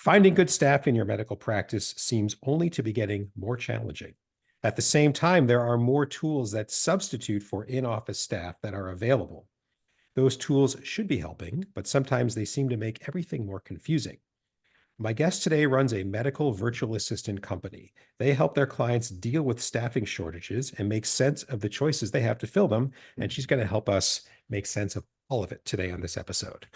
Finding good staff in your medical practice seems only to be getting more challenging. At the same time, there are more tools that substitute for in-office staff that are available. Those tools should be helping, but sometimes they seem to make everything more confusing. My guest today runs a medical virtual assistant company. They help their clients deal with staffing shortages and make sense of the choices they have to fill them. And she's going to help us make sense of all of it today on this episode.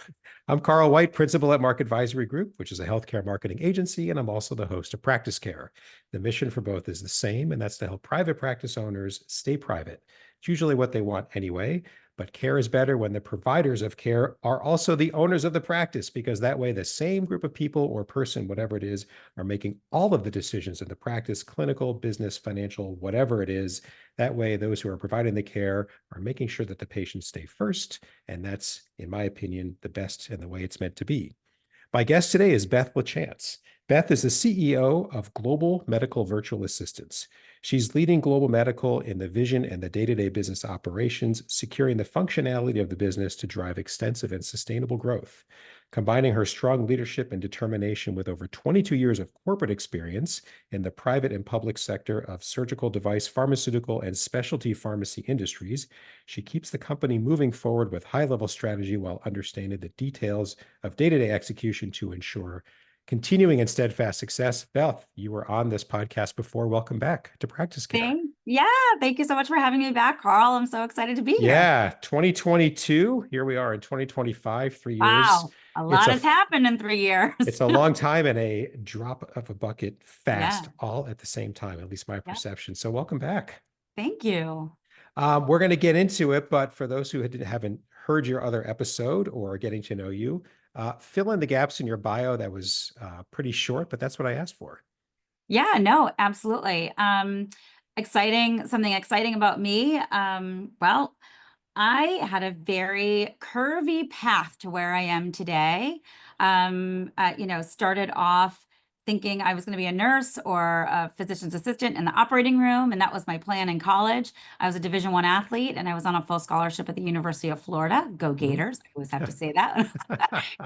I'm Carl White, principal at Mark Advisory Group, which is a healthcare marketing agency, and I'm also the host of Practice Care. The mission for both is the same, and that's to help private practice owners stay private. It's usually what they want anyway, but care is better when the providers of care are also the owners of the practice, because that way the same group of people or person, whatever it is, are making all of the decisions in the practice, clinical, business, financial, whatever it is. That way, those who are providing the care are making sure that the patients stay first. And that's, in my opinion, the best and the way it's meant to be. My guest today is Beth Lachance. Beth is the CEO of Global Medical Virtual Assistants. She's leading Global Medical in the vision and the day-to-day business operations, securing the functionality of the business to drive extensive and sustainable growth. Combining her strong leadership and determination with over 22 years of corporate experience in the private and public sector of surgical device, pharmaceutical, and specialty pharmacy industries, she keeps the company moving forward with high-level strategy while understanding the details of day-to-day execution to ensure continuing and steadfast success. Beth, you were on this podcast before. Welcome back to Practice Care. Thank you so much for having me back, Carl. I'm so excited to be here. Yeah, 2022. Here we are in 2025, 3 years. Wow, a lot has happened in 3 years. It's a long time and a drop of a bucket fast, all at the same time, at least my perception. So welcome back. Thank you. We're going to get into it, but for those who haven't heard your other episode or getting to know you, fill in the gaps in your bio. That was pretty short, but that's what I asked for. Yeah, no, absolutely. Something exciting about me. Well, I had a very curvy path to where I am today. Started off thinking I was going to be a nurse or a physician's assistant in the operating room, and that was my plan in college. I was a Division I athlete, and I was on a full scholarship at the University of Florida. Go Gators! I always have to say that.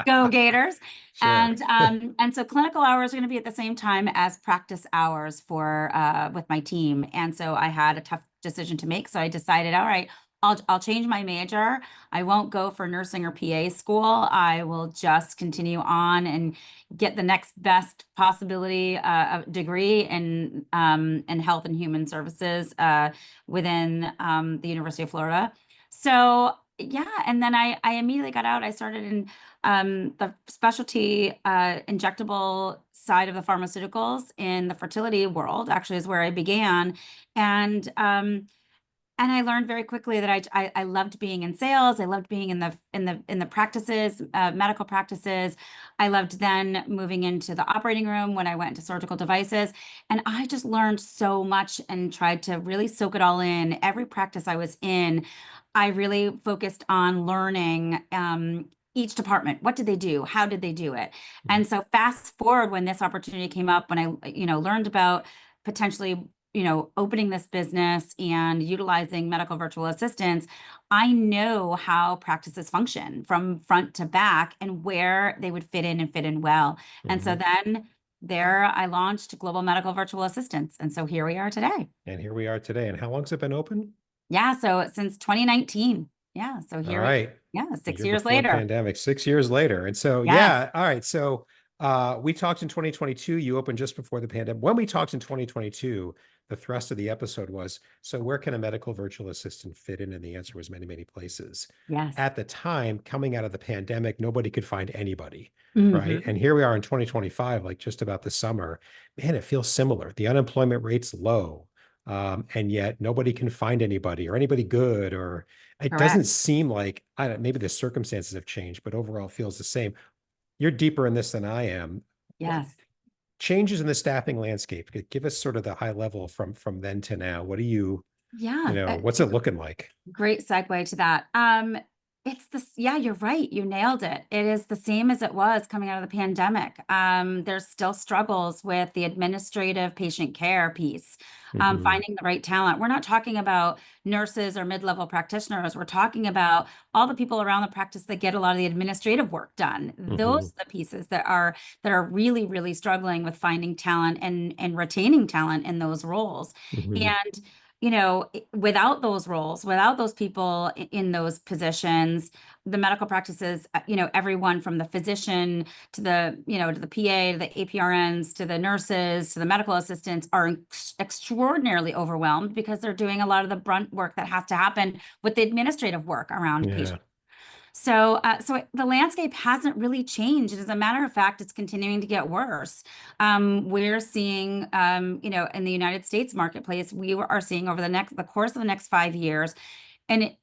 Go Gators! Sure. And so clinical hours are going to be at the same time as practice hours for with my team, and so I had a tough decision to make. So I decided, all right, I'll change my major. I won't go for nursing or PA school. I will just continue on and get the next best possibility degree in health and human services within the University of Florida. So yeah, and then I immediately got out. I started in the specialty injectable side of the pharmaceuticals in the fertility world. Actually, is where I began, and I learned very quickly that I loved being in sales. I loved being in the practices, medical practices. I loved then moving into the operating room when I went into surgical devices. And I just learned so much and tried to really soak it all in. Every practice I was in, I really focused on learning each department. What did they do? How did they do it? And so fast forward when this opportunity came up, when I learned about potentially opening this business and utilizing medical virtual assistants, I know how practices function from front to back and where they would fit in well. And so then there I launched Global Medical Virtual Assistants. And so here we are today. And how long has it been open? Yeah, so since 2019. Yeah, so here. All right. 6 years later. Pandemic, 6 years later. And so, yes. All right. So we talked in 2022, you opened just before the pandemic. When we talked in 2022, the thrust of the episode was, so where can a medical virtual assistant fit in? And the answer was many, many places. Yes. At the time, coming out of the pandemic, nobody could find anybody, right? And here we are in 2025, like just about the summer. Man, it feels similar. The unemployment rate's low, and yet nobody can find anybody or anybody good, or it doesn't seem like, maybe the circumstances have changed, but overall feels the same. You're deeper in this than I am. Yes. Changes in the staffing landscape. Give us sort of the high level from then to now. What do you, what's it looking like? Great segue to that. Yeah, you're right. You nailed it. It is the same as it was coming out of the pandemic. There's still struggles with the administrative patient care piece, Hmm. finding the right talent. We're not talking about nurses or mid-level practitioners. We're talking about all the people around the practice that get a lot of the administrative work done. Those Hmm. are the pieces that are really, really struggling with finding talent and retaining talent in those roles. Hmm. And without those roles, without those people in those positions, the medical practices, everyone from the physician to the PA, to the APRNs, to the nurses, to the medical assistants are extraordinarily overwhelmed because they're doing a lot of the brunt work that has to happen with the administrative work around Yeah. patients. So the landscape hasn't really changed. As a matter of fact, it's continuing to get worse. We're seeing, in the United States marketplace, we are seeing over the course of the next 5 years, an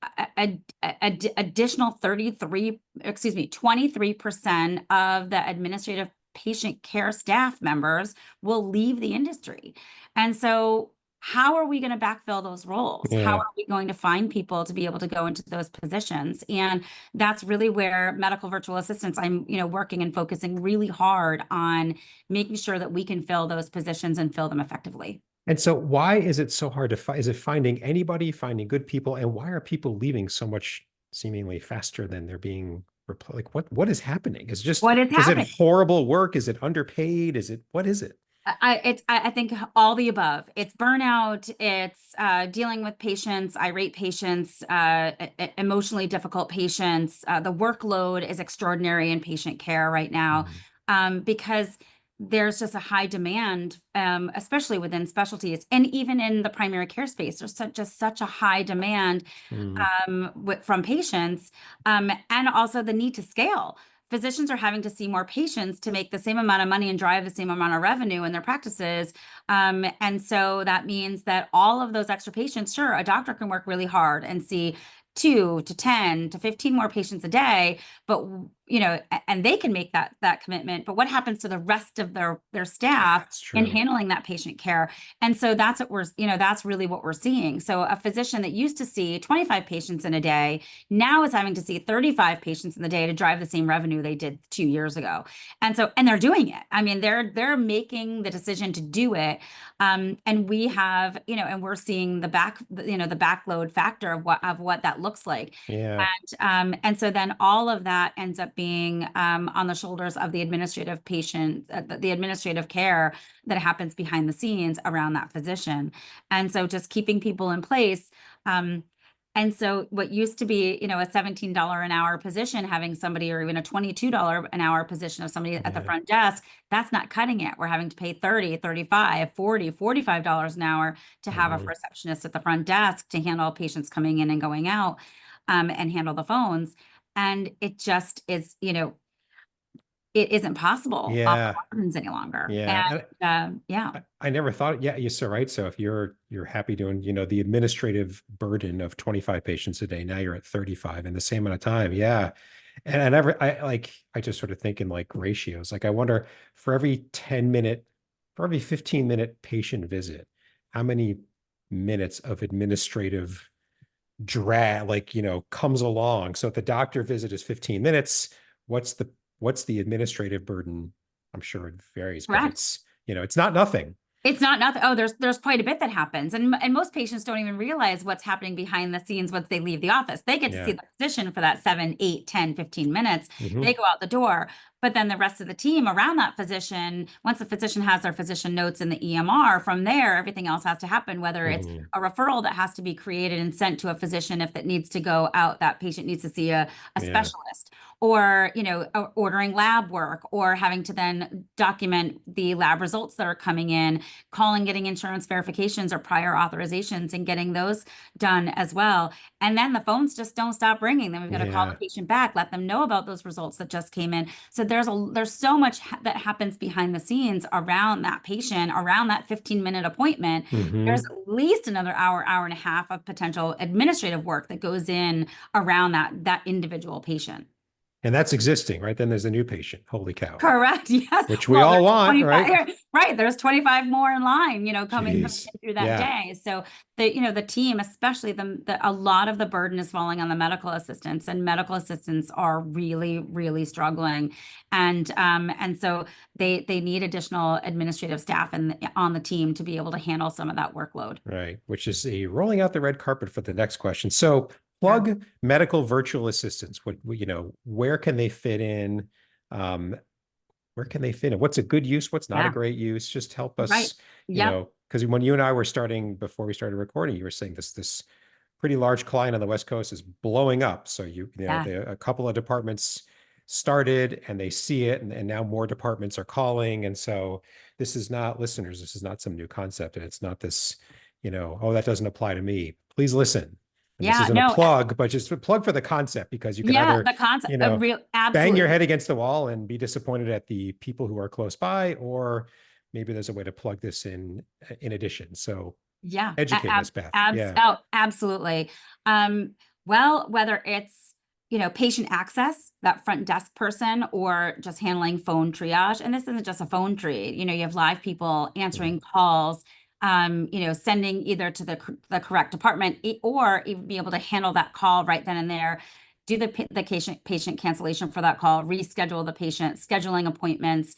additional 23% of the administrative patient care staff members will leave the industry. And so how are we going to backfill those roles? How Yeah. are we going to find people to be able to go into those positions? And that's really where medical virtual assistants, I'm, working and focusing really hard on making sure that we can fill those positions and fill them effectively. And so why is it so hard to find? Is it finding anybody, finding good people? And why are people leaving so much seemingly faster than they're being like what is happening? What is Is it happening? horrible work? Is it underpaid? What is it? I think all the above. It's burnout. It's dealing with patients, irate patients, emotionally difficult patients. The workload is extraordinary in patient care right now, Mhm. because there's just a high demand, especially within specialties and even in the primary care space. There's just such a high demand Mhm. from patients, and also the need to scale. Physicians are having to see more patients to make the same amount of money and drive the same amount of revenue in their practices. And so that means that all of those extra patients, sure, a doctor can work really hard and see 2 to 10 to 15 more patients a day, but and they can make that commitment. But what happens to the rest of their staff That's in true. handling that patient care? And so that's really what we're seeing. So a physician that used to see 25 patients in a day now is having to see 35 patients in the day to drive the same revenue they did 2 years ago. And they're doing it. I mean, they're making the decision to do it. And we have, and we're seeing the backload factor of what that looks like. Yeah. And so then all of that ends up being on the shoulders of the the administrative care that happens behind the scenes around that physician. And so just keeping people in place. And so what used to be, a $17 an hour position, having somebody, or even a $22 an hour position of somebody at the Yeah. front desk, that's not cutting it. We're having to pay 30, 35, 40, $45 an hour to have a Hmm. receptionist at the front desk to handle patients coming in and going out, and handle the phones. And it just is, it isn't possible off the Yeah. margins any longer. Yeah. And And yeah, I never thought, yeah, you're so right. So if you're happy doing, the administrative burden of 25 patients a day, now you're at 35 in the same amount of time. Yeah. And I just sort of think in like ratios. Like I wonder for every 15-minute patient visit, how many minutes of administrative drag, like, comes along. So if the doctor visit is 15 minutes, what's the what's the administrative burden? I'm sure it varies, but correct. it's not nothing. It's not nothing. Oh, there's quite a bit that happens. And most patients don't even realize what's happening behind the scenes once they leave the office. They get to see Yeah. the physician for that 7, 8, 10, 15 minutes. They Hmm. go out the door. But then the rest of the team around that physician, once the physician has their physician notes in the EMR, from there, everything else has to happen, whether it's Hmm. a referral that has to be created and sent to a physician if it needs to go out, that patient needs to see a Yeah. specialist, or ordering lab work, or having to then document the lab results that are coming in, calling, getting insurance verifications or prior authorizations and getting those done as well. And then the phones just don't stop ringing. Then we've got to call the Yeah. patient back, let them know about those results that just came in. So there's so much that happens behind the scenes around that patient, around that 15-minute appointment. There's Hmm. at least another hour and a half of potential administrative work that goes in around that individual patient. And that's existing, right? Then there's a new patient. Holy cow. Correct. Yes. Which we Well, all there's want, 25, right? yeah, right. There's 25 more in line, coming Jeez. in through that Yeah. day. So the team, especially a lot of the burden is falling on the medical assistants, and medical assistants are really, really struggling. And so they need additional administrative staff on the team to be able to handle some of that workload. Right. Which is a rolling out the red carpet for the next question. So Yeah. plug medical virtual assistants. Where can they fit in? Um, where can they fit in? What's a good use? What's not a Yeah. great use? Just help Right. us, Yep. because when you and I were starting, before we started recording, you were saying this pretty large client on the West Coast is blowing up. So Yeah. a couple of departments started and they see it, and now more departments are calling. And so this is not, listeners, this is not some new concept. And it's not this, oh, that doesn't apply to me. Please listen. And this Yeah. isn't a No. plug, but just a plug for the concept, because you can Yeah. either, The concept, you a know, real, bang your absolutely. head against the wall and be disappointed at the people who are close by, or maybe there's a way to plug this in addition. So Yeah, educate us, Beth. Yeah. oh, absolutely. Well, whether it's, patient access, that front desk person, or just handling phone triage. And this isn't just a phone tree. You have live people answering calls, sending either to the correct department, or even be able to handle that call right then and there. Do the patient cancellation for that call, reschedule the patient, scheduling appointments,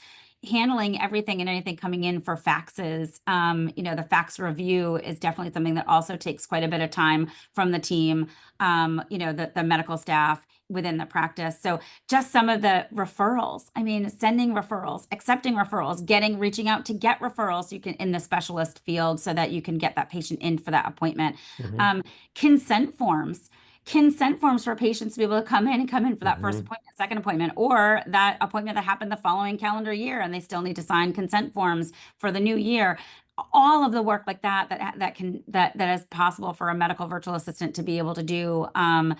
handling everything and anything coming in for faxes. The fax review is definitely something that also takes quite a bit of time from the team, the medical staff within the practice. So just some of the referrals. I mean, sending referrals, accepting referrals, reaching out to get referrals so you can in the specialist field so that you can get that patient in for that appointment. Mhm. Um, consent forms. Consent forms for patients to be able to come in for that first Mhm. appointment, second appointment, or that appointment that happened the following calendar year, and they still need to sign consent forms for the new year. All of the work like that is possible for a medical virtual assistant to be able to do from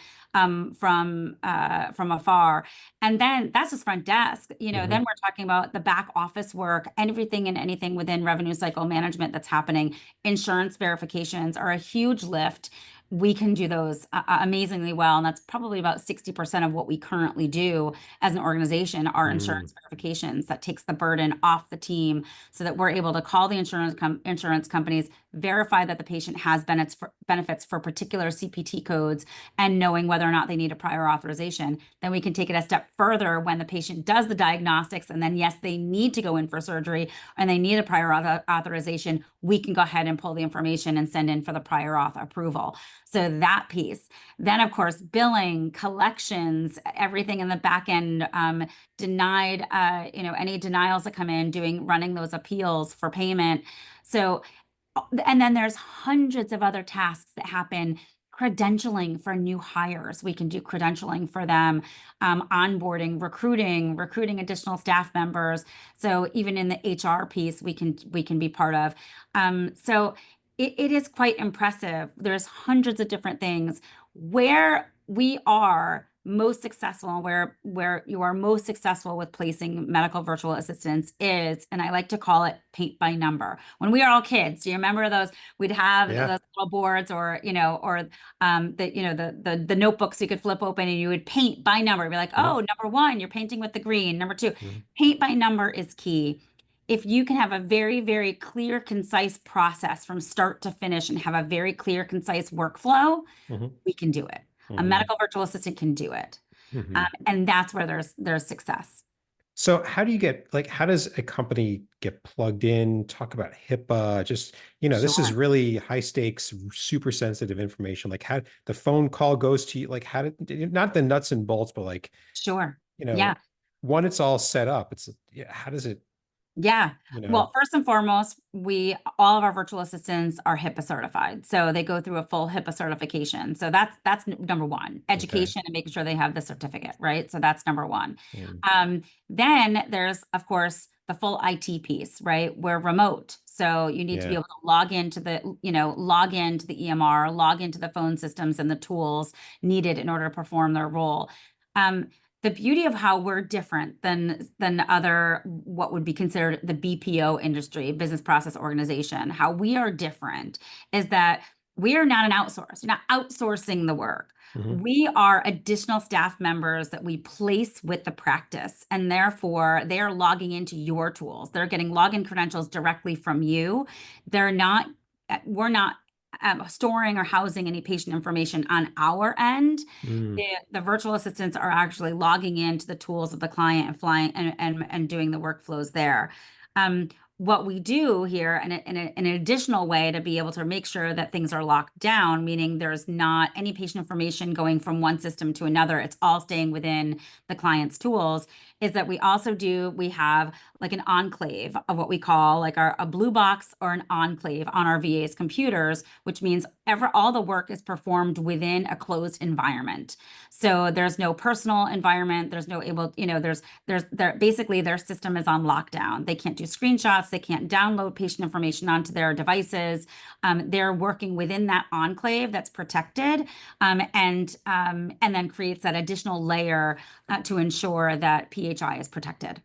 afar. And then that's just front desk. Then Mhm. we're talking about the back office work, everything and anything within revenue cycle management that's happening. Insurance verifications are a huge lift. We can do those amazingly well. And that's probably about 60% of what we currently do as an organization are Mm. insurance verifications. That takes the burden off the team so that we're able to call the insurance companies, verify that the patient has benefits for particular CPT codes, and knowing whether or not they need a prior authorization. Then we can take it a step further when the patient does the diagnostics, and then yes, they need to go in for surgery and they need a prior authorization. We can go ahead and pull the information and send in for the prior auth approval. So that piece. Then, of course, billing, collections, everything in the back end, denied, any denials that come in, running those appeals for payment. So, and then there's hundreds of other tasks that happen. Credentialing for new hires. We can do credentialing for them, onboarding, recruiting additional staff members. So even in the HR piece, we can be part of. So it is quite impressive. There's hundreds of different things. Where we are most successful, where you are most successful with placing medical virtual assistants is, and I like to call it paint by number. When we are all kids, do you remember those? We'd have Yeah. those little boards, or the notebooks you could flip open and you would paint by number. You'd be like, Mhm. oh, number one, you're painting with the green. Number two, Mhm. paint by number is key. If you can have a very, very clear, concise process from start to finish and have a very clear, concise workflow, Mhm. we can do it. A Mhm. medical virtual assistant can do it. Mhm. And that's where there's success. So how do you how does a company get plugged in? Talk about HIPAA, just, this is Sure. really high stakes, super sensitive information. Like how the phone call goes to you, like how did, not the nuts and bolts, but Sure. you Yeah. know, when it's all set up, it's, yeah, how does it, Yeah. you know, Well, first and foremost, all of our virtual assistants are HIPAA certified. So they go through a full HIPAA certification. So that's number one, okay. education and making sure they have the certificate, right? So that's number one. Mm. Then there's, of course, the full IT piece, right? We're remote. So you need to be Yeah. able to log into the EMR, log into the phone systems and the tools needed in order to perform their role. Um, the beauty of how we're different than other what would be considered the BPO industry, business process organization, how we are different is that We are not an outsource. You're not outsourcing the work. Mhm. We are additional staff members that we place with the practice, and therefore they are logging into your tools. They're getting login credentials directly from you. They're not, we're not storing or housing any patient information on our end. Mm. The virtual assistants are actually logging into the tools of the client and flying and doing the workflows there. Um, what we do here in an additional way to be able to make sure that things are locked down, meaning there's not any patient information going from one system to another, it's all staying within the client's tools, is that we have like an enclave of what we call like a blue box or an enclave on our VA's computers, which means all the work is performed within a closed environment. So there's no personal environment, there's no able, basically their system is on lockdown. They can't do screenshots, they can't download patient information onto their devices. They're working within that enclave that's protected, and then creates that additional layer to ensure that PHI is protected.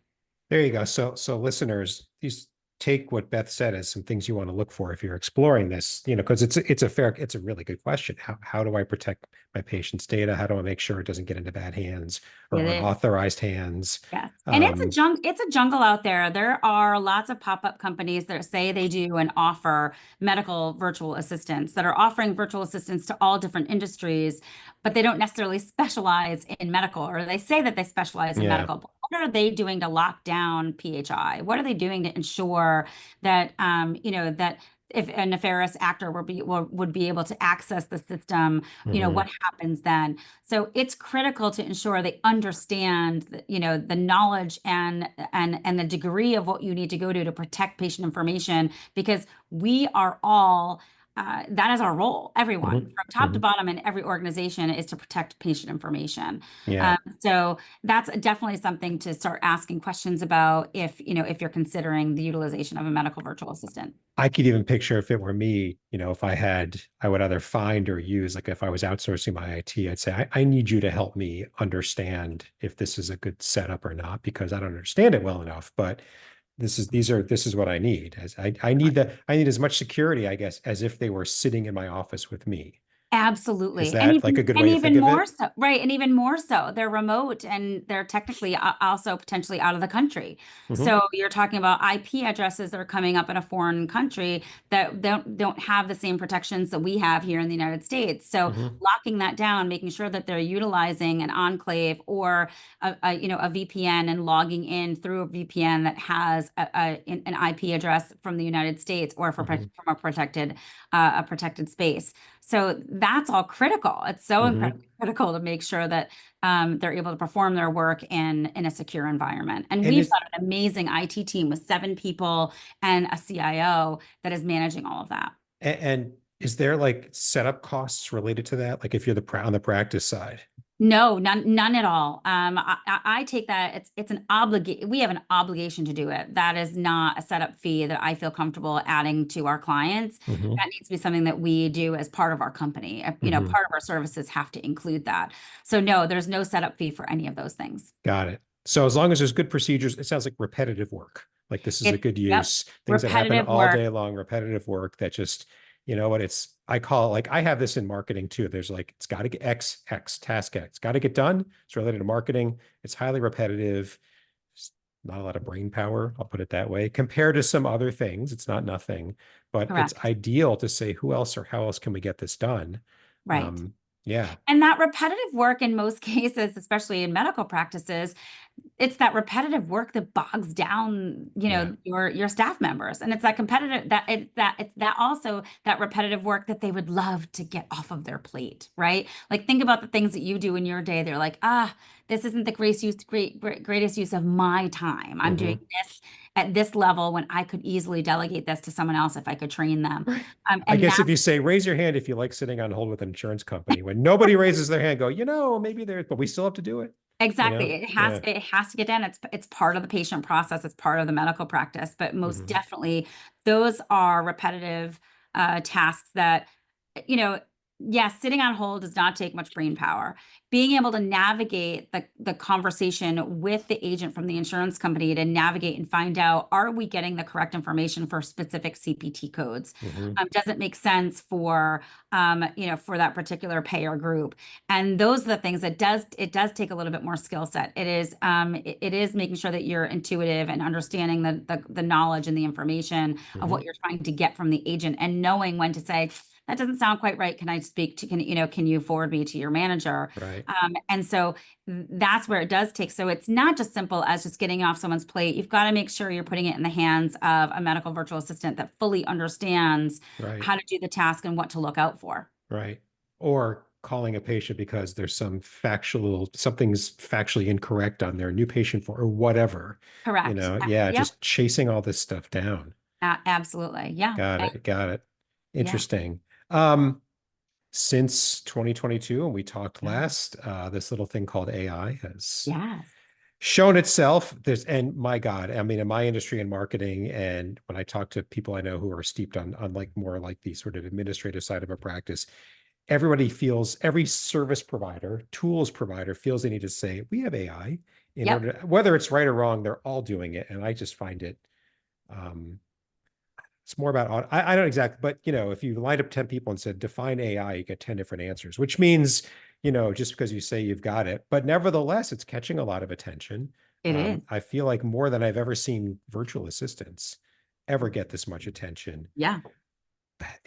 There you go. So listeners, these take what Beth said as some things you want to look for if you're exploring this, because it's a really good question. How do I protect my patient's data? How do I make sure it doesn't get into bad hands or It is. unauthorized hands? Yes. And it's a jungle out there. There are lots of pop-up companies that say they do and offer medical virtual assistants that are offering virtual assistants to all different industries, but they don't necessarily specialize in medical, or they say that they specialize in Yeah. medical. But what are they doing to lock down PHI? What are they doing to ensure that that if a nefarious actor would be able to access the system, Hmm. what happens then? So it's critical to ensure they understand, the knowledge and the degree of what you need to go to protect patient information, because we are all that is our role. Everyone Hmm. from top to Hmm. bottom in every organization is to protect patient information. Yeah. So that's definitely something to start asking questions about if you're considering the utilization of a medical virtual assistant. I could even picture if it were me, if I would either find or use, like if I was outsourcing my IT, I'd say, I need you to help me understand if this is a good setup or not, because I don't understand it well enough. But this is what I need. As I need as much security, I guess, as if they were sitting in my office with me. Is Absolutely. And that like a even good way and to think even of more it? so, right? And even more so, they're remote and they're technically also potentially out of the country. Hmm. So you're talking about IP addresses that are coming up in a foreign country that don't have the same protections that we have here in the United States. So Hmm. locking that down, making sure that they're utilizing an enclave or a VPN and logging in through a VPN that has an IP address from the United States or Hmm. from a protected space. So that's all critical. It's so Hmm. incredibly critical to make sure that they're able to perform their work in a secure environment. And And we've is got an amazing IT team with 7 people and a CIO that is managing all of that. and is there like setup costs related to that? Like if you're on the practice side? No, none at all. I take that it's an obligation. We have an obligation to do it. That is not a setup fee that I feel comfortable adding to our clients. Hmm. That needs to be something that we do as part of our company. Hmm. Part of our services have to include that. So no, there's no setup fee for any of those things. Got it. So as long as there's good procedures, it sounds like repetitive work. Like this is a good Yep, use. Things that happen repetitive all work. day long, repetitive work that just, I call it like I have this in marketing too. There's like, it's got to get task X, got to get done. It's related to marketing. It's highly repetitive. It's not a lot of brain power. I'll put it that way. Compared to some other things, it's not nothing, but it's Correct. ideal to say who else or how else can we get this done? Right. Yeah. And that repetitive work in most cases, especially in medical practices, it's that repetitive work that bogs down, Yeah. your staff members. And it's that competitive it's that also that repetitive work that they would love to get off of their plate, right? Like think about the things that you do in your day. They're like, this isn't the greatest use of my time. I'm doing Hmm. this at this level when I could easily delegate this to someone else if I could train them. Right. I And guess if that's you say, raise your hand if you like sitting on hold with an insurance company, when nobody raises their hand, go, maybe there, but we still have to do it. exactly. It has Yeah. it has to get done. It's part of the patient process. It's part of the medical practice. But most Hmm. definitely, those are repetitive tasks that, you know, yes, sitting on hold does not take much brain power. Being able to navigate the conversation with the agent from the insurance company to navigate and find out, are we getting the correct information for specific CPT codes? Hmm. Does it make sense for, for that particular payer group? And those are the things that it does take a little bit more skill set. It is making sure that you're intuitive and understanding the knowledge and the information of Hmm. what you're trying to get from the agent and knowing when to say, that doesn't sound quite right. Can I speak to, can you forward me to your manager? Right. And so that's where it does take. So it's not just simple as just getting off someone's plate. You've got to make sure you're putting it in the hands of a medical virtual assistant that fully understands Right. how to do the task and what to look out for. Right. Or calling a patient because there's something's factually incorrect on their new patient form or whatever. Correct. Yeah, Yep. just chasing all this stuff down. Absolutely. Yeah. Got it. Got it. Yeah. Interesting. Um, since 2022, and we talked Yeah. last, this little thing called AI has Yes. shown itself. And my God, I mean, in my industry and marketing, and when I talk to people I know who are steeped on like more like the sort of administrative side of a practice, every service provider, tools provider feels they need to say, we have AI in Yep. order to, whether it's right or wrong, they're all doing it. And I just find it, um, it's more about, I don't exactly, but if you lined up 10 people and said, define AI, you get 10 different answers, which means, just because you say you've got it, but nevertheless, it's catching a lot of attention. It is. I feel like more than I've ever seen virtual assistants ever get this much attention. Yeah.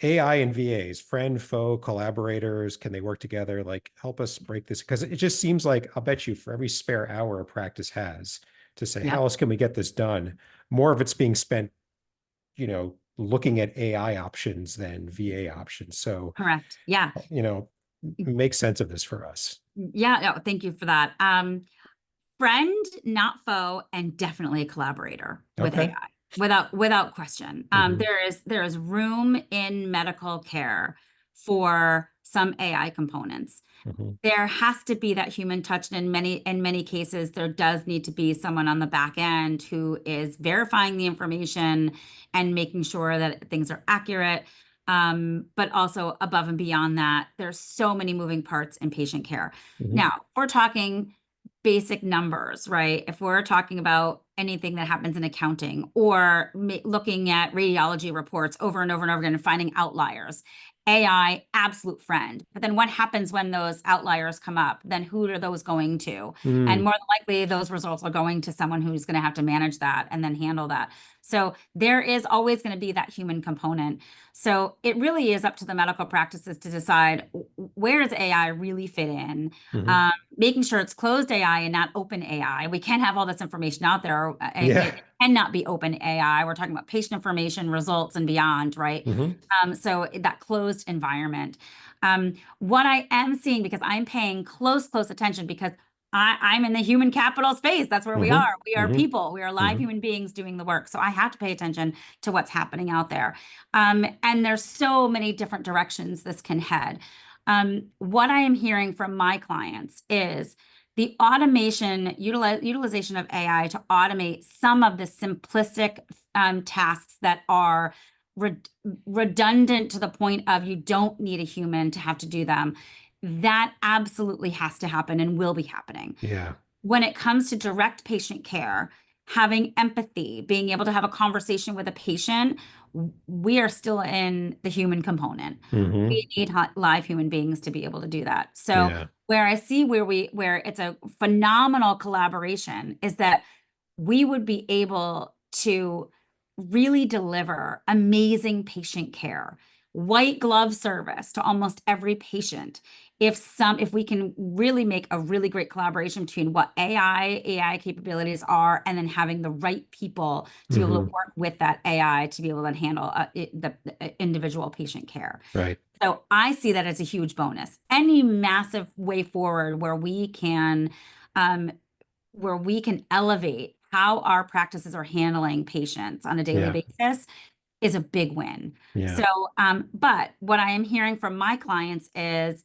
AI and VAs, friend, foe, collaborators, can they work together? Like, help us break this. Because it just seems like, I'll bet you for every spare hour a practice has to say, how Yep. else can we get this done? More of it's being spent, looking at AI options than VA options. So, Correct. Yeah. you know, make sense of this for us. Yeah. No, thank you for that. Friend, not foe, and definitely a collaborator with Okay. AI, without question. Hmm. There is room in medical care for some AI components. Hmm. There has to be that human touch, and in many cases, there does need to be someone on the back end who is verifying the information and making sure that things are accurate. But also above and beyond that, there's so many moving parts in patient care. Hmm. Now, if we're talking basic numbers, right? If we're talking about anything that happens in accounting or looking at radiology reports over and over and over again and finding outliers, AI, absolute friend. But then what happens when those outliers come up? Then who are those going to? And Mm. more than likely, those results are going to someone who's going to have to manage that and then handle that. So there is always going to be that human component. So it really is up to the medical practices to decide, where does AI really fit in? Hmm. Making sure it's closed AI and not open AI. We can't have all this information out there. Yeah. It cannot be open AI. We're talking about patient information, results, and beyond, right? Hmm. So that closed environment. What I am seeing, because I'm paying close attention, because I'm in the human capital space. That's where we Hmm. are. We are Hmm. people. We are live Hmm. human beings doing the work. So I have to pay attention to what's happening out there. And there's so many different directions this can head. What I am hearing from my clients is the utilization of AI to automate some of the simplistic tasks that are redundant to the point of you don't need a human to have to do them. That absolutely has to happen and will be happening. Yeah. When it comes to direct patient care, having empathy, being able to have a conversation with a patient, we are still in the human component. Hmm. We need live human beings to be able to do that. So Yeah. where I see where it's a phenomenal collaboration is that we would be able to really deliver amazing patient care, white glove service to almost every patient. If we can really make a really great collaboration between what AI capabilities are, and then having the right people to be able to Hmm. work with that AI to be able to handle the individual patient care. Right. So I see that as a huge bonus. Any massive way forward um, where we can elevate how our practices are handling patients on a daily Yeah. basis is a big win. Yeah. So, but what I am hearing from my clients is,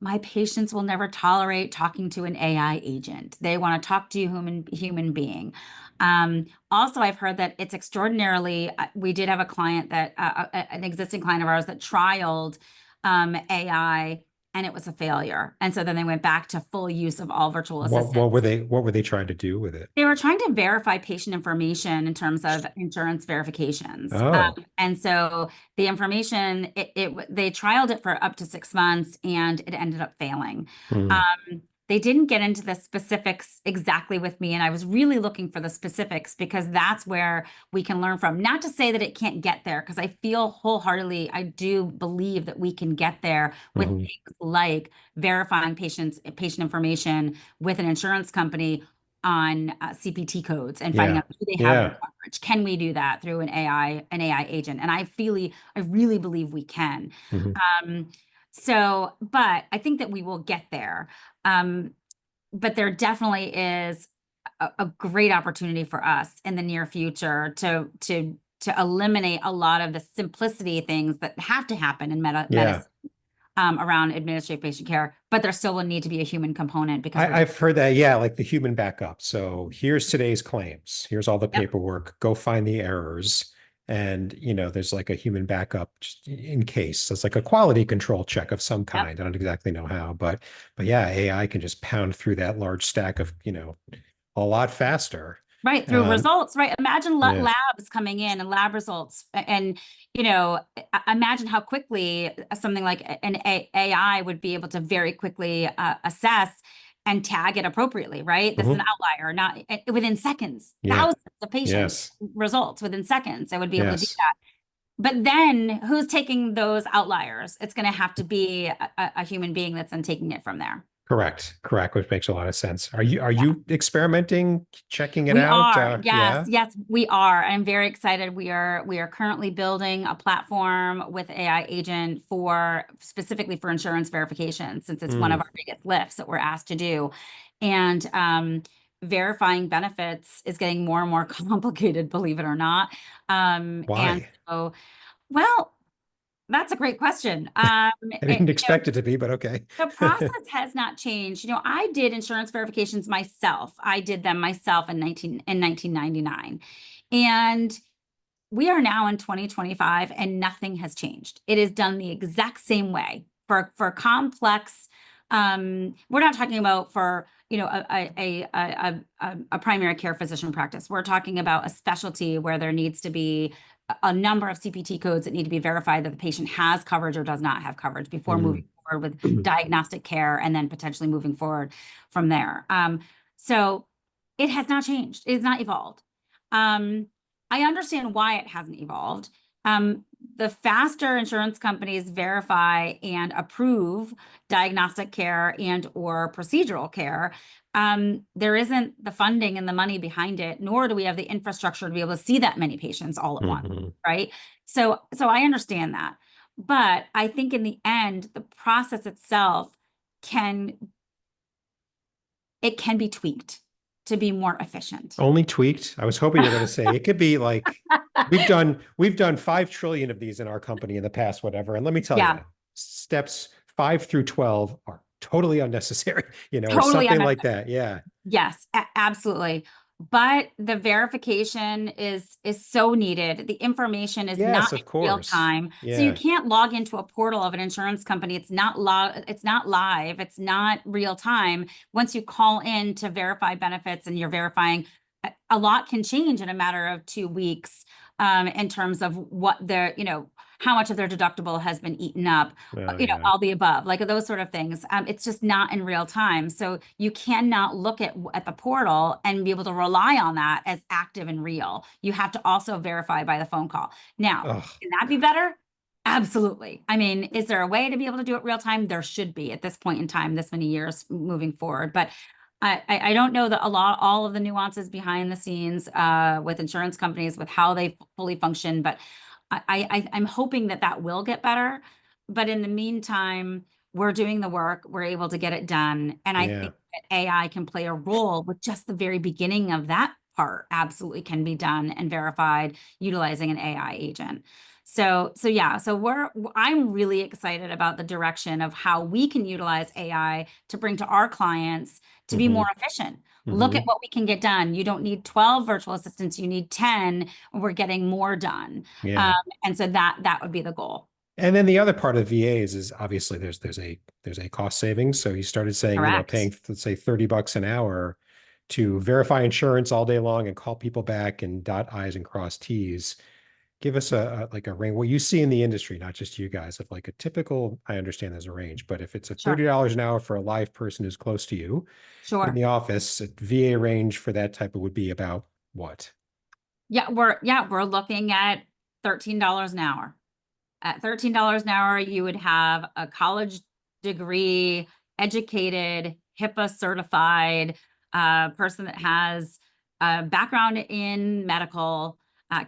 my patients will never tolerate talking to an AI agent. They want to talk to a human being. Also, I've heard that it's extraordinarily. We did have a client an existing client of ours that trialed AI, and it was a failure. And so then they went back to full use of all virtual What assistants. were they trying to do with it? They were trying to verify patient information in terms of insurance verifications. Oh. And so the information, they trialed it for up to 6 months and it ended up failing. Hmm. They didn't get into the specifics exactly with me, and I was really looking for the specifics because that's where we can learn from. Not to say that it can't get there, because I feel wholeheartedly, I do believe that we can get there with Hmm. things like verifying patient information with an insurance company on CPT codes and finding Yeah. out, do they have the Yeah. coverage? Can we do that through an AI agent? And I really believe we can. Hmm. Um, but I think that we will get there. Um, but there definitely is a great opportunity for us in the near future to eliminate a lot of the simplicity things that have to happen in Yeah. medicine, around administrative patient care, but there still will need to be a human component because we're, I've heard that. Yeah, like the human backup. So here's today's claims. Here's all the yep, paperwork. Go find the errors. And, there's like a human backup just in case. So it's like a quality control check of some yep. kind. I don't exactly know how, but yeah, AI can just pound through that large stack of, a lot faster. Right, through Um, results, right? Imagine yeah. labs coming in and lab results, and imagine how quickly something like an AI would be able to very quickly assess and tag it appropriately, right? This is an Mhm. outlier, not within seconds, Yeah. thousands of patient Yes. results within seconds. They would be able to do Yes. that. But then who's taking those outliers? It's going to have to be a human being that's then taking it from there. Correct. Correct. Which makes a lot of sense. Are you experimenting, checking it We out? are, yes, Yeah. yes, we are. I'm very excited. We are currently building a platform with AI agent for specifically for insurance verification, since it's one of Mm. our biggest lifts that we're asked to do. And verifying benefits is getting more and more complicated, believe it or not. And Why? so, well, that's a great question. I didn't expect it to be, but okay. The process has not changed. I did insurance verifications myself. I did them myself in 1999. And we are now in 2025 and nothing has changed. It is done the exact same way for complex. We're not talking about for a primary care physician practice. We're talking about a specialty where there needs to be a number of CPT codes that need to be verified that the patient has coverage or does not have coverage before moving Mm. forward with diagnostic care and then potentially moving forward from there. So it has not changed. It has not evolved. I understand why it hasn't evolved. The faster insurance companies verify and approve diagnostic care and or procedural care, there isn't the funding and the money behind it, nor do we have the infrastructure to be able to see that many patients all at once, Mhm. right? So I understand that. But I think in the end, the process itself can it can be tweaked to be more efficient. Only tweaked. I was hoping you were going to say it could be like we've done 5 trillion of these in our company in the past, whatever. And let me tell you, Yeah, steps 5 through 12 are totally unnecessary, or totally. something like that. Yeah. Yes, absolutely. But the verification is so needed. The information is not Yes, of in real course. time. So you Yeah. can't log into a portal of an insurance company. It's not live, it's not real time. Once you call in to verify benefits and you're verifying, a lot can change in a matter of 2 weeks, in terms of what how much of their deductible has been eaten up, Oh, yeah. all the above, like those sort of things. It's just not in real time. So you cannot look at the portal and be able to rely on that as active and real. You have to also verify by the phone call. Now, Oh, can that be better? Absolutely. I mean, is there a way to be able to do it real time? There should be at this point in time, this many years moving forward. But I don't know that all of the nuances behind the scenes with insurance companies, with how they fully function, but I'm hoping that that will get better. But in the meantime, we're doing the work, we're able to get it done. And I yeah. think that AI can play a role with just the very beginning of that part, absolutely can be done and verified utilizing an AI agent. So yeah, I'm really excited about the direction of how we can utilize AI to bring to our clients to be Hmm. more efficient. Look at Hmm. what we can get done. You don't need 12 virtual assistants, you need 10, and we're getting more done. Um, Yeah. and so that would be the goal. And then the other part of VAs is obviously there's a cost savings. So you started saying, Correct. paying, let's say, $30 an hour to verify insurance all day long and call people back and dot I's and cross T's. Give us like a range, what you see in the industry, not just you guys, of like a typical, I understand there's a range, but if it's a Sure. $30 an hour for a live person who's close to you in Sure. the office, a VA range for that type of would be about what? Yeah, we're looking at $13 an hour. At $13 an hour, you would have a college degree, educated, HIPAA certified, person that has a background in medical,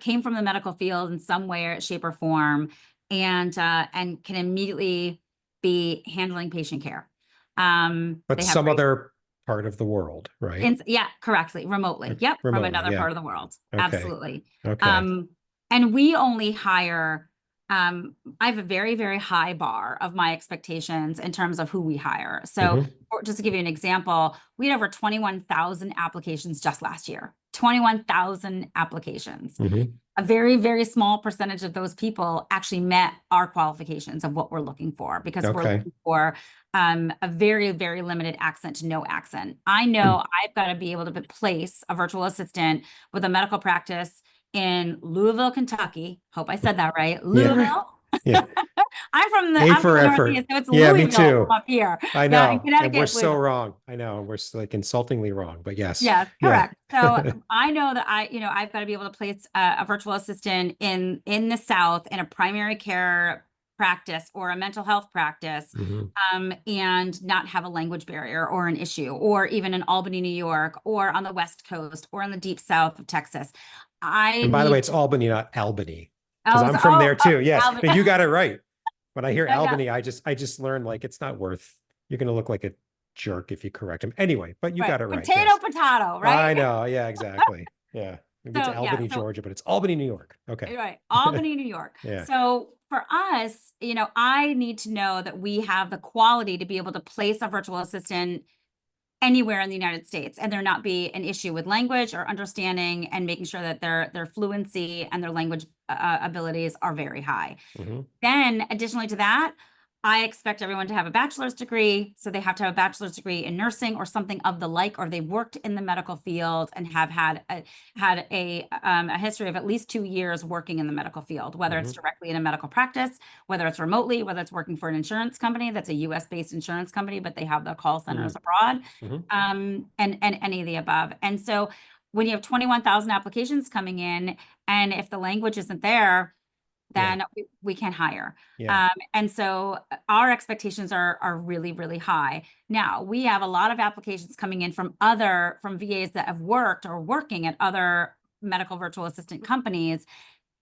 came from the medical field in some way, shape, or form, and can immediately be handling patient care. But They have some great, other part of the world, right? yeah, correctly, remotely. Yep, from Remotely, another yeah. part of the world. Okay. Absolutely. Okay. Um, and we only hire, I have a very, very high bar of my expectations in terms of who we hire. So Hmm. just to give you an example, we had over 21,000 applications just last year. 21,000 applications. Hmm. A very, very small percentage of those people actually met our qualifications of what we're looking for, because we're Okay. looking for a very, very limited accent to no accent. I know I've got to be able to place a virtual assistant with a medical practice in Louisville, Kentucky. Hope I said that right. Yeah. Louisville. Yeah. A I'm from for the effort. Northeast, so it's Yeah, me Louisville too. up here. I Yeah, in know. And we're Connecticut, so Louisville. wrong. I know. We're like insultingly wrong, but yes. Yes, Yeah. correct. So I know that I've got to be able to place a virtual assistant in the South in a primary care practice or a mental health practice, Hmm. and not have a language barrier or an issue, or even in Albany, New York, or on the West Coast, or in the deep South of Texas. I And by the way, need it's Albany, not Albany, because oh, I'm so, from there too. Yes. Alvin. And you got it right. When I hear Yeah, yeah, Albany, I just learned like it's not worth, you're going to look like a jerk if you correct him. Anyway, but you right. got it right. Potato, Yes. potato, right? I know. Yeah, exactly. Yeah. Maybe it's So yeah, Albany, so Georgia, but it's Albany, New York. Okay. right, Albany, New York. Yeah. So for us, I need to know that we have the quality to be able to place a virtual assistant anywhere in the United States, and there not be an issue with language or understanding, and making sure that their fluency and their language abilities are very high. Hmm. Then, additionally to that, I expect everyone to have a bachelor's degree. So they have to have a bachelor's degree in nursing or something of the like, or they've worked in the medical field and have had a history of at least 2 years working in the medical field, whether it's Hmm. directly in a medical practice, whether it's remotely, whether it's working for an insurance company that's a US based insurance company, but they have their call centers abroad, Hmm. and any of the above. And so when you have 21,000 applications coming in, and if the language isn't there, Yeah. then we can hire. Yeah. And so our expectations are really, really high. Now, we have a lot of applications coming in from VAs that have worked or working at other medical virtual assistant companies,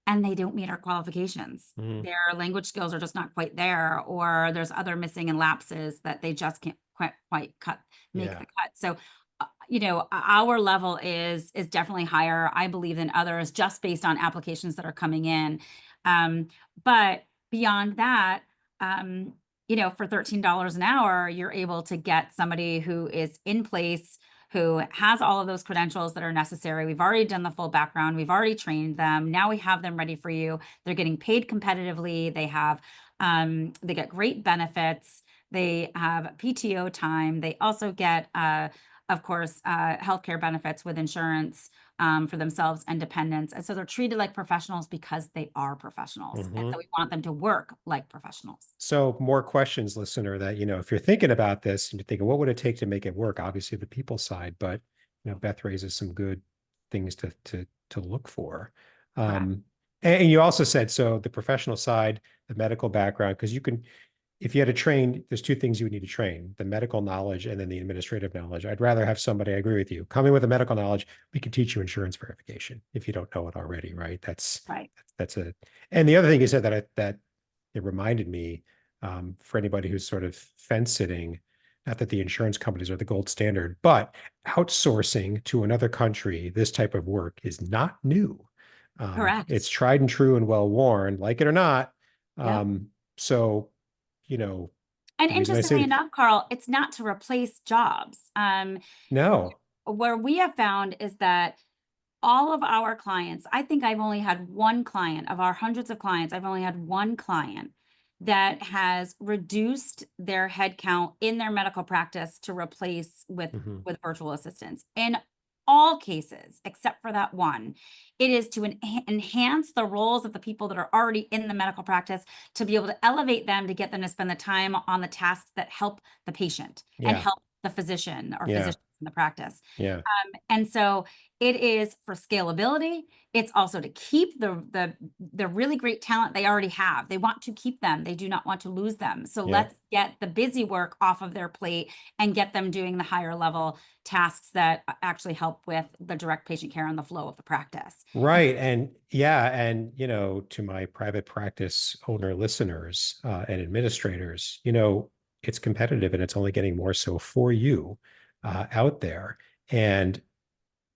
and they don't meet our qualifications. Hmm. Their language skills are just not quite there, or there's other missing and lapses that they just can't quite make Yeah. the cut. So, our level is definitely higher, I believe, than others, just based on applications that are coming in. Um, but beyond that, for $13 an hour, you're able to get somebody who is in place, who has all of those credentials that are necessary. We've already done the full background. We've already trained them. Now we have them ready for you. They're getting paid competitively. They get great benefits. They have PTO time. They also get, of course, healthcare benefits with insurance, for themselves and dependents. And so they're treated like professionals because they are professionals. And Hmm. so we want them to work like professionals. So more questions, listener, that, if you're thinking about this and you're thinking, what would it take to make it work? Obviously the people side, but, Beth raises some good things to look for. Correct. And you also said, so the professional side, the medical background, because if you had to train, there's two things you would need to train: the medical knowledge and then the administrative knowledge. I'd rather have somebody, I agree with you, coming with the medical knowledge. We can teach you insurance verification if you don't know it already, right? Right. And the other thing you said that it reminded me, for anybody who's sort of fence sitting, not that the insurance companies are the gold standard, but outsourcing to another country this type of work is not new. It's Correct. tried and true and well worn, like it or not. Yep. So, you know, And the reason I say interestingly that, enough, Carl, it's not to replace jobs. no. Where we have found is that all of our clients, I think I've only had one client of our hundreds of clients, I've only had one client that has reduced their headcount in their medical practice to replace Mhm. with virtual assistants. In all cases, except for that one, it is to enhance the roles of the people that are already in the medical practice, to be able to elevate them, to get them to spend the time on the tasks that help the patient and Yeah. help the physician or Yeah. physicians in the practice. Yeah. And so it is for scalability. It's also to keep the really great talent they already have. They want to keep them. They do not want to lose them. So Yeah. let's get the busy work off of their plate and get them doing the higher level tasks that actually help with the direct patient care and the flow of the practice. Right. And yeah. And, to my private practice owner listeners and administrators, it's competitive and it's only getting more so for you out there. And,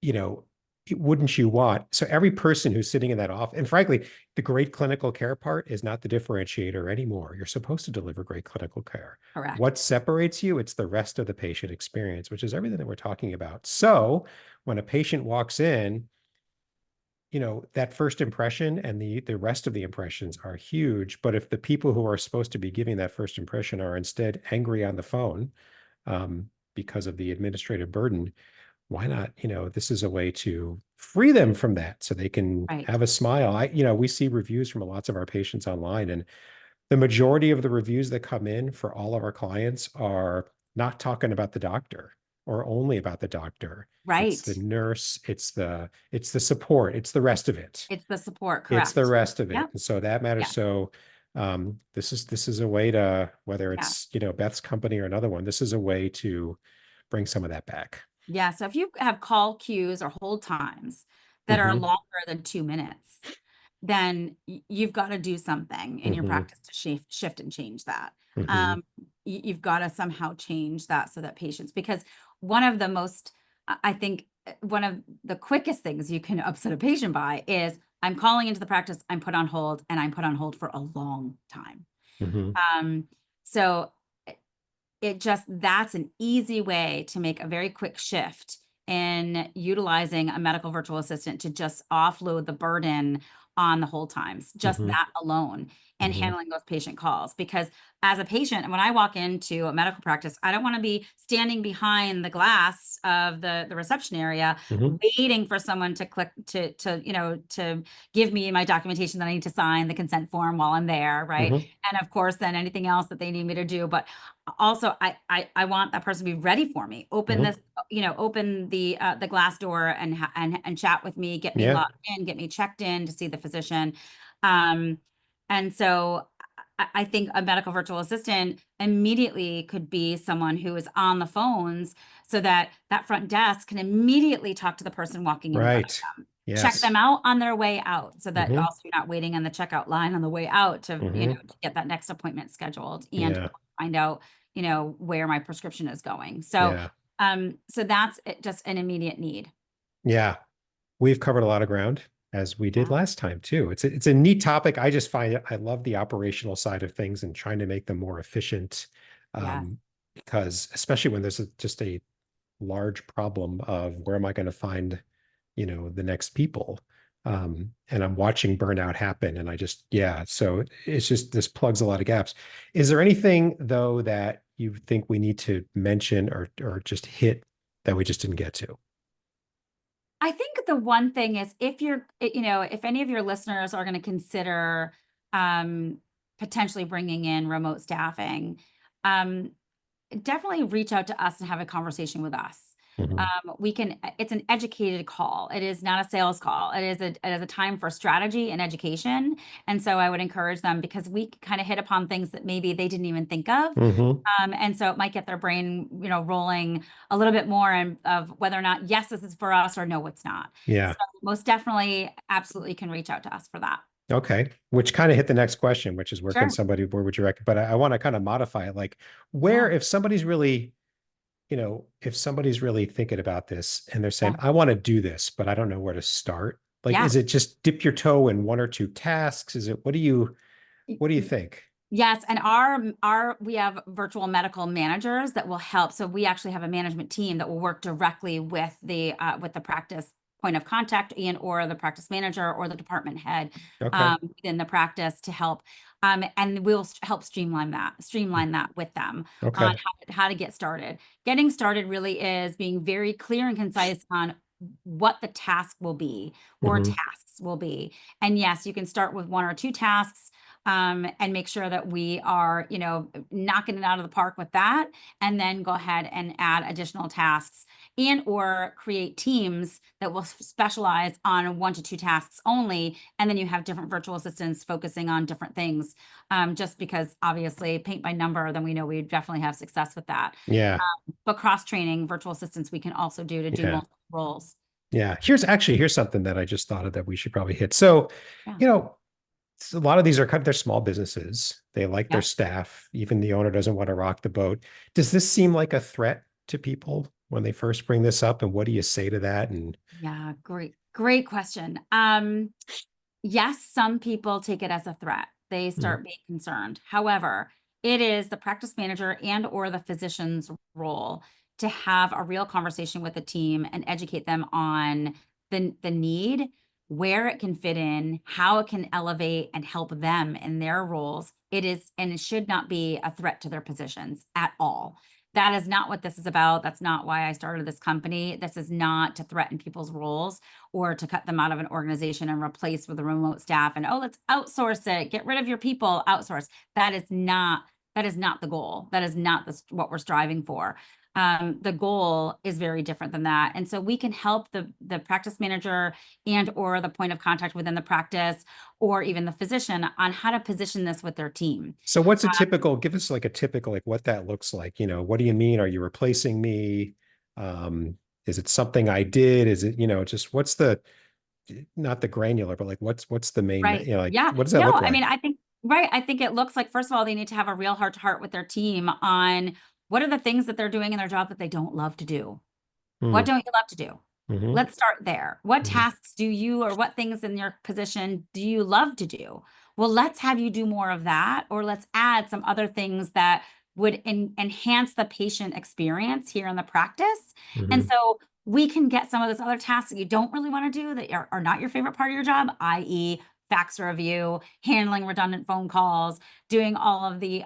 you know, wouldn't you want, so every person who's sitting in that office, and frankly, the great clinical care part is not the differentiator anymore. You're supposed to deliver great clinical care. Correct. What separates you? It's the rest of the patient experience, which is everything that we're talking about. So when a patient walks in, that first impression and the rest of the impressions are huge. But if the people who are supposed to be giving that first impression are instead angry on the phone because of the administrative burden, why not? This is a way to free them from that so they can Right. have a smile. We see reviews from lots of our patients online, and the majority of the reviews that come in for all of our clients are not talking about the doctor or only about the doctor. It's Right. the nurse, it's the support, it's the rest of it. It's the support. It's the Correct. rest of it. Yep. And so that matters. Yeah. So this is a way to, whether Yeah. it's, Beth's company or another one, this is a way to bring some of that back. Yeah. So if you have call queues or hold times that are Hmm. longer than 2 minutes, then you've got to do something in your Hmm. practice to shift and change that. Hmm. You've got to somehow change that so that patients, because one of the most, I think, one of the quickest things you can upset a patient by is, I'm calling into the practice, I'm put on hold, and I'm put on hold for a long time. Hmm. So that's an easy way to make a very quick shift in utilizing a medical virtual assistant to just offload the burden on the hold times, just Hmm. that alone, and Hmm. handling those patient calls. Because as a patient, when I walk into a medical practice, I don't want to be standing behind the glass of the reception area, Hmm. waiting for someone to click to give me my documentation that I need to sign, the consent form while I'm there, right? Hmm. And of course, then anything else that they need me to do. But also, I want that person to be ready for me. Open Hmm. this, open the glass door and chat with me, get me Yeah. logged in, get me checked in to see the physician. Um, and so I think a medical virtual assistant immediately could be someone who is on the phones, so that that front desk can immediately talk to the person walking in front of Right. them, check Yes. them out on their way out, so that Hmm. also you're not waiting on the checkout line on the way out to, Hmm. to get that next appointment scheduled and Yeah. find out, where my prescription is going. So, Yeah. so that's just an immediate need. Yeah. We've covered a lot of ground, as we did Yeah. last time too. It's a neat topic. I just find it, I love the operational side of things and trying to make them more efficient. Yes. Um, because especially when there's just a large problem of where am I going to find, the next people. And I'm watching burnout happen. And yeah, so it's just, this plugs a lot of gaps. Is there anything though that you think we need to mention or just hit that we just didn't get to? I think the one thing is, if any of your listeners are going to consider um, potentially bringing in remote staffing, um, definitely reach out to us and have a conversation with us. Mhm. It's an educated call. It is not a sales call. It is a time for strategy and education. And so I would encourage them, because we kind of hit upon things that maybe they didn't even think of. Mhm. And so it might get their brain, rolling a little bit more, and of whether or not, yes, this is for us, or no, it's not. So Yeah. most definitely, absolutely can reach out to us for that. Okay. Which kind of hit the next question, which is Sure. where would you recommend? But I want to kind of modify it. Like, Yeah. where, if somebody's really, if somebody's really thinking about this and they're saying, Yeah. I want to do this, but I don't know where to start. Like, Yeah. is it just dip your toe in one or two tasks? Is it, what do you think? Yes, and our we have virtual medical managers that will help. So we actually have a management team that will work directly with the practice point of contact and or the practice manager or the department head Okay. within the practice to help. And we'll help streamline that with them on Okay. how to get started. Getting started really is being very clear and concise on what the task will be or Hmm. tasks will be. And yes, you can start with 1 or 2 tasks and make sure that we are, knocking it out of the park with that, and then go ahead and add additional tasks and or create teams that will specialize on 1 to 2 tasks only. And then you have different virtual assistants focusing on different things. Just because obviously paint by number, then we know we definitely have success with that. Yeah. But cross-training virtual assistants we can also do to do Yeah. multiple roles. Yeah. Here's something that I just thought of that we should probably hit. So, Yeah. you know, a lot of these are they're small businesses. They like their Yeah. staff. Even the owner doesn't want to rock the boat. Does this seem like a threat to people when they first bring this up? And what do you say to that? And Yeah. Great question. Yes, some people take it as a threat. They mm, start being concerned. However, it is the practice manager and or the physician's role to have a real conversation with the team and educate them on the need, where it can fit in, how it can elevate and help them in their roles. It is, and it should not be a threat to their positions at all. That is not what this is about. That's not why I started this company. This is not to threaten people's roles or to cut them out of an organization and replace with a remote staff and, oh, let's outsource it, get rid of your people, outsource. That is not the goal. That is not what we're striving for. The goal is very different than that. And so we can help the practice manager and or the point of contact within the practice or even the physician on how to position this with their team. so what's a typical, give us like a typical, like what that looks like, what do you mean? Are you replacing me? Is it something I did? Is it, just what's the, not the granular, but like, what's the main, Right. like, Yeah. what does that No, look I mean, like? I think, right. I think it looks like, first of all, they need to have a real heart to heart with their team on what are the things that they're doing in their job that they don't love to do. What Hmm. don't you love to do? Hmm. Let's start there. What Hmm. tasks do you, or what things in your position do you love to do? Well, let's have you do more of that, or let's add some other things that would enhance the patient experience here in the practice. And Hmm. so we can get some of those other tasks that you don't really want to do that are not your favorite part of your job, i.e., fax review, handling redundant phone calls, doing all of the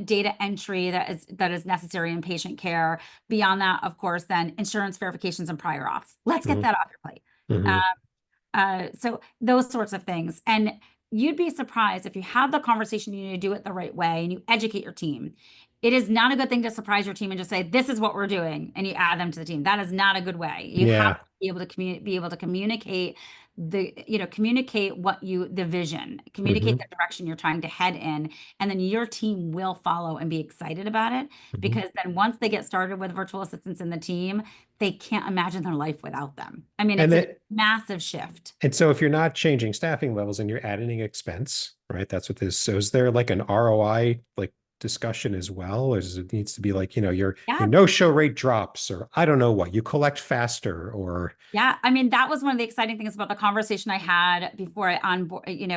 data entry that is necessary in patient care. Beyond that, of course, then insurance verifications and prior auths. Let's get Hmm. that off your plate. Hmm. So those sorts of things. And you'd be surprised if you have the conversation, you need to do it the right way and you educate your team. It is not a good thing to surprise your team and just say, this is what we're doing, and you add them to the team. That is not a good way. You have Yeah. to be able to communicate the vision, communicate Hmm. the direction you're trying to head in, and then your team will follow and be excited about it. Hmm. Because then once they get started with virtual assistants in the team, they can't imagine their life without them. I mean, And it's a then, massive shift. and so if you're not changing staffing levels and you're adding expense, right? That's what this. So is there like an ROI like discussion as well? Or does it needs to be like, your Yeah. no-show rate drops, or I don't know what, you collect faster, or Yeah, I mean, that was one of the exciting things about the conversation I had before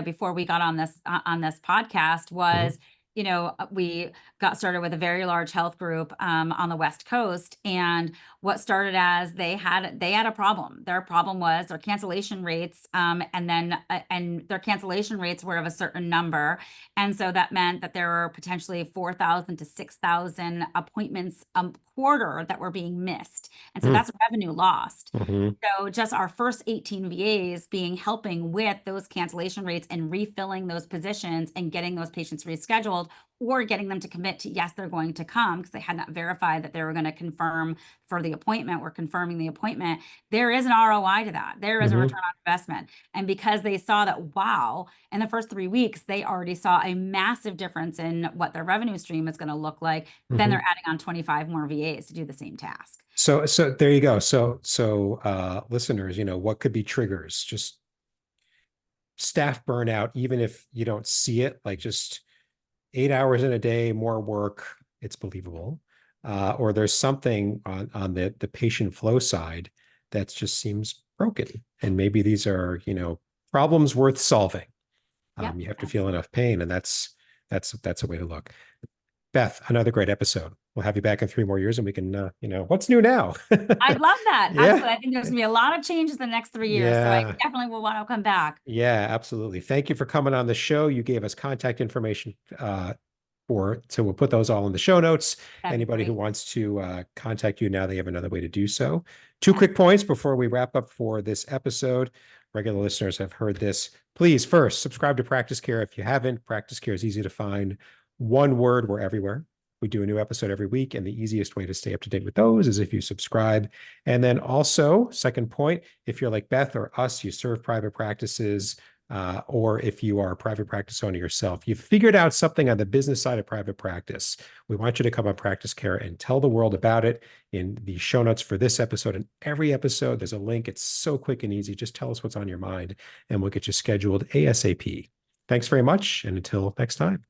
before we got on this podcast was, Mhm. we got started with a very large health group on the West Coast, and what started as they had a problem. Their problem was their cancellation rates, and their cancellation rates were of a certain number, and so that meant that there were potentially 4,000 to 6,000 appointments a quarter that were being missed. And so Mhm. that's revenue lost. Mhm. So just our first 18 VAs helping with those cancellation rates and refilling those positions and getting those patients rescheduled or getting them to commit to, yes, they're going to come because they had not verified that they were going to confirm for the appointment. We're confirming the appointment. There is an ROI to that. There is a Mhm. return on investment. And because they saw that, wow, in the first 3 weeks, they already saw a massive difference in what their revenue stream is going to look like. Then they're Mhm. adding on 25 more VAs to do the same task. So there you go. So listeners, what could be triggers? Just staff burnout, even if you don't see it, like just 8 hours in a day, more work, it's believable. Or there's something on the patient flow side that just seems broken. And maybe these are, problems worth solving. Yep, You have to feel absolutely. enough pain, and that's a way to look. Beth, another great episode. we'll have you back in 3 more years and we can, what's new now? I'd love that. Yeah. Absolutely. I think there's gonna be a lot of changes in the next 3 years. So I Yeah. definitely will want to come back. Yeah, absolutely. Thank you for coming on the show. You gave us contact information so we'll put those all in the show notes. That'd be Anybody who great. wants to contact you now, they have another way to do so. Two Yeah. quick points before we wrap up for this episode. Regular listeners have heard this. Please, first, subscribe to Practice Care if you haven't. Practice Care is easy to find. One word, we're everywhere. We do a new episode every week, and the easiest way to stay up to date with those is if you subscribe. And then also, second point, if you're like Beth or us, you serve private practices, or if you are a private practice owner yourself, you've figured out something on the business side of private practice. We want you to come on Practice Care and tell the world about it. In the show notes for this episode and every episode, there's a link. It's so quick and easy. Just tell us what's on your mind and we'll get you scheduled ASAP. Thanks very much. And until next time.